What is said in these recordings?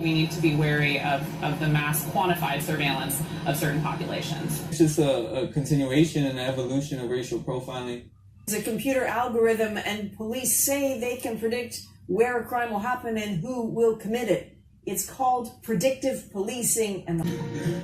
We need to be wary of the mass quantified surveillance of certain populations. It's just a continuation and evolution of racial profiling. It's a computer algorithm, and police say they can predict where a crime will happen and who will commit it. It's called predictive policing, and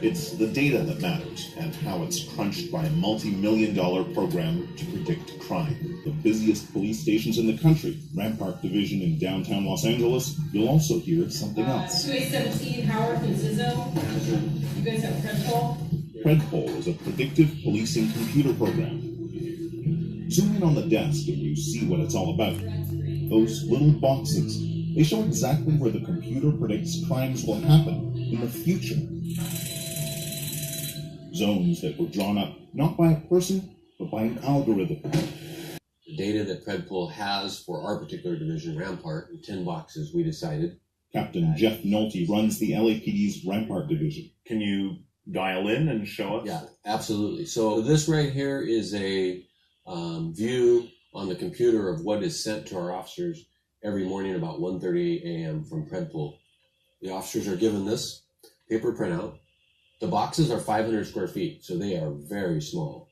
it's the data that matters and how it's crunched by a multi-million-dollar program to predict crime. The busiest police stations in the country, Rampart Division in downtown Los Angeles, you'll also hear something else. 2A17, Howard from Zizzo. You guys have PredPol? PredPol is a predictive policing computer program. Zoom in on the desk and you see what it's all about. Those little boxes, they show exactly where the computer predicts crimes will happen in the future. Zones that were drawn up not by a person, but by an algorithm. The data that PredPol has for our particular division, Rampart, in 10 boxes, we decided. Captain Jeff Nolte runs the LAPD's Rampart division. Can you dial in and show us? Yeah, absolutely. So this right here is a view on the computer of what is sent to our officers every morning about 1:30 a.m. from PredPol. The officers are given this paper printout. The boxes are 500 square feet, so they are very small.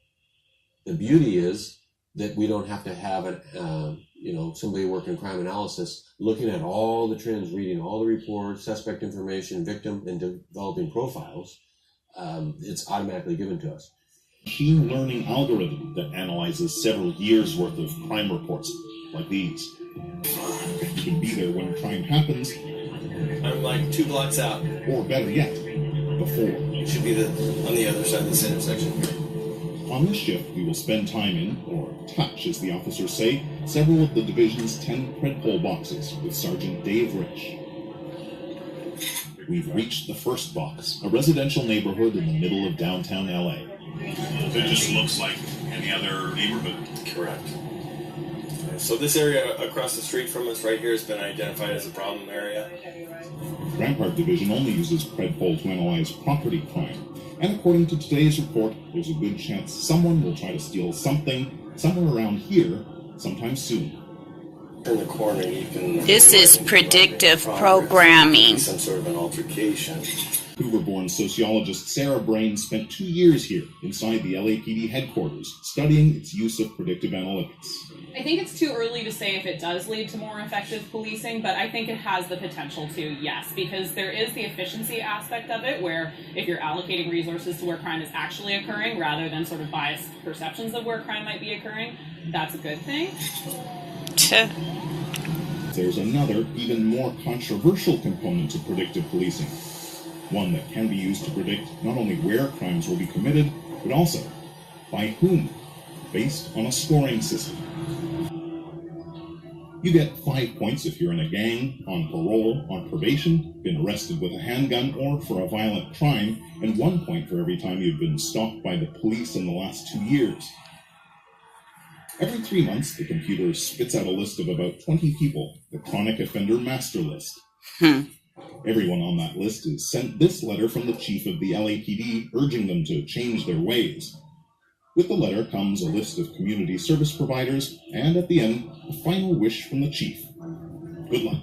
The beauty is that we don't have to have somebody working crime analysis looking at all the trends, reading all the reports, suspect information, victim, and developing profiles. It's automatically given to us. Machine learning algorithm that analyzes several years worth of crime reports, like these. You can be there when a crime happens. I'm like 2 blocks out. Or better yet, before. It should be on the other side of this intersection. On this shift, we will spend time in, or touch as the officers say, several of the division's 10 PredPol boxes with Sergeant Dave Rich. We've reached the first box, a residential neighborhood in the middle of downtown LA. It just looks like any other neighborhood. Correct. So this area across the street from us right here has been identified as a problem area. Rampart Division only uses PredPol to analyze property crime. And according to today's report, there's a good chance someone will try to steal something somewhere around here sometime soon. In the corner, you can... This is predictive programming. Some sort of an altercation. Hoover-born sociologist Sarah Brain spent 2 years here inside the LAPD headquarters, studying its use of predictive analytics. I think it's too early to say if it does lead to more effective policing, but I think it has the potential to, yes, because there is the efficiency aspect of it, where if you're allocating resources to where crime is actually occurring, rather than sort of biased perceptions of where crime might be occurring, that's a good thing. There's another, even more controversial component to predictive policing. One that can be used to predict not only where crimes will be committed, but also by whom, based on a scoring system. You get 5 points if you're in a gang, on parole, on probation, been arrested with a handgun, or for a violent crime, and 1 point for every time you've been stopped by the police in the last 2 years. Every 3 months, the computer spits out a list of about 20 people, the chronic offender master list. Everyone on that list is sent this letter from the chief of the LAPD urging them to change their ways. With the letter comes a list of community service providers, and at the end, a final wish from the chief. Good luck.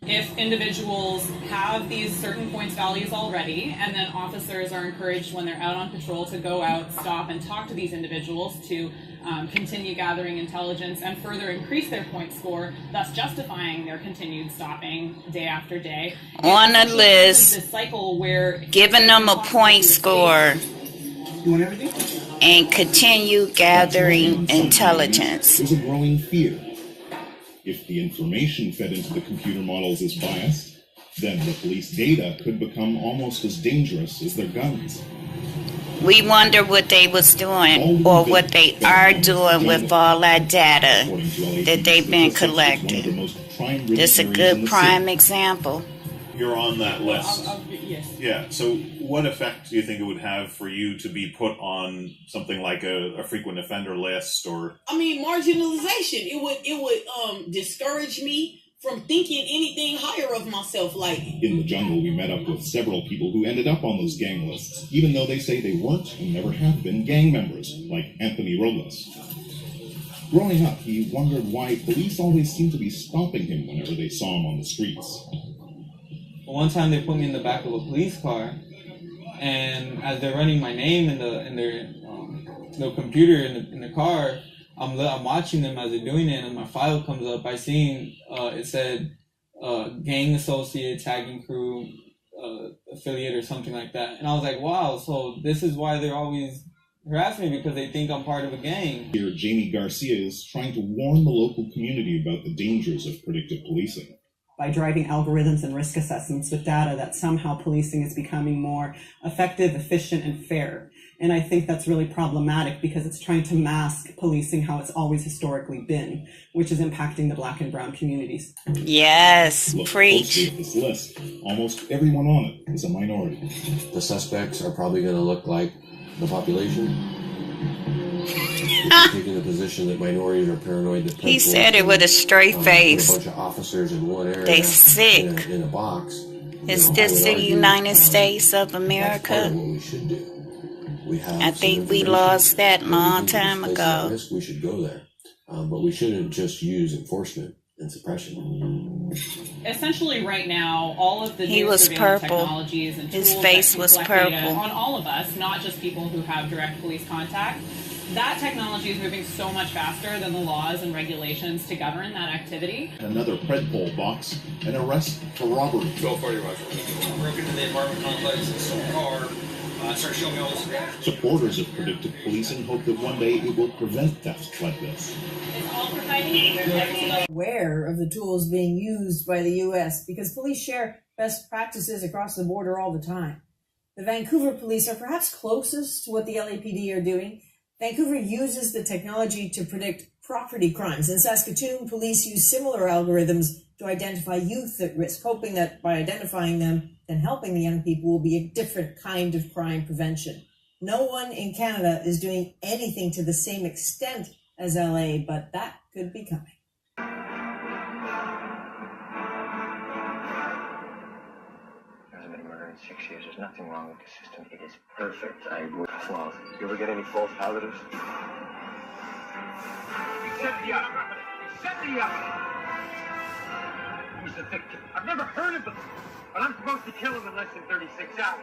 If individuals have these certain points values already, and then officers are encouraged when they're out on patrol to go out, stop, and talk to these individuals to continue gathering intelligence and further increase their point score, thus justifying their continued stopping day after day. On a list, this cycle where giving them a point score, and continue gathering intelligence. There's a growing fear. If the information fed into the computer models is biased, then the police data could become almost as dangerous as their guns. We wonder what they was doing, or what they are doing with all that data that they've been collecting. This is a good prime example. You're on that list. Yes. Yeah, so what effect do you think it would have for you to be put on something like a frequent offender list, or... I mean, marginalization. It would discourage me from thinking anything higher of myself. Like, in the jungle, we met up with several people who ended up on those gang lists, even though they say they weren't and never have been gang members, like Anthony Robles. Growing up, he wondered why police always seemed to be stopping him whenever they saw him on the streets. But one time they put me in the back of a police car, and as they're running my name in their computer in the car, I'm watching them as they're doing it, and my file comes up. I seen it said gang associate, tagging crew, affiliate, or something like that, and I was like, wow. So this is why they're always harassing me, because they think I'm part of a gang. Here, Jamie Garcia is trying to warn the local community about the dangers of predictive policing. By driving algorithms and risk assessments with data, that somehow policing is becoming more effective, efficient, and fair. And I think that's really problematic because it's trying to mask policing how it's always historically been, which is impacting the Black and brown communities. Yes, Look preach. closely at this list. Almost everyone on it is a minority. The suspects are probably going to look like the population. Taking the position that minorities are paranoid. That He said it with a straight put face. a bunch of officers in one area. They sick. In a box. Is I this would the argue, United States of That's part America? of what we should do. We have I some think we information lost that we long can time place ago. at risk, we should go there. But we shouldn't just use enforcement and suppression. Essentially, right now, all of the He new was surveillance purple. technologies and His tools face that can was collect data purple. on all of us, not just people who have direct police contact. That technology is moving so much faster than the laws and regulations to govern that activity. Another Predpol box, an arrest for robbery. 1240 Roger. Broke into the apartment complex and stole a car. Started showing me all this damage. Supporters of predictive policing hope that one day it will prevent thefts like this. It's all for fighting anger. Aware of the tools being used by the U.S. because police share best practices across the border all the time. The Vancouver police are perhaps closest to what the LAPD are doing. Vancouver uses the technology to predict property crimes. In Saskatoon, police use similar algorithms to identify youth at risk, hoping that by identifying them and helping the young people will be a different kind of crime prevention. No one in Canada is doing anything to the same extent as LA, but that could be coming. Hasn't been murdered in 6 years. There's nothing wrong with the system. It is perfect. I would. Well, you ever get any false positives? Set me up. Set me up. He's the victim. I've never heard of him, but I'm supposed to kill him in less than 36 hours.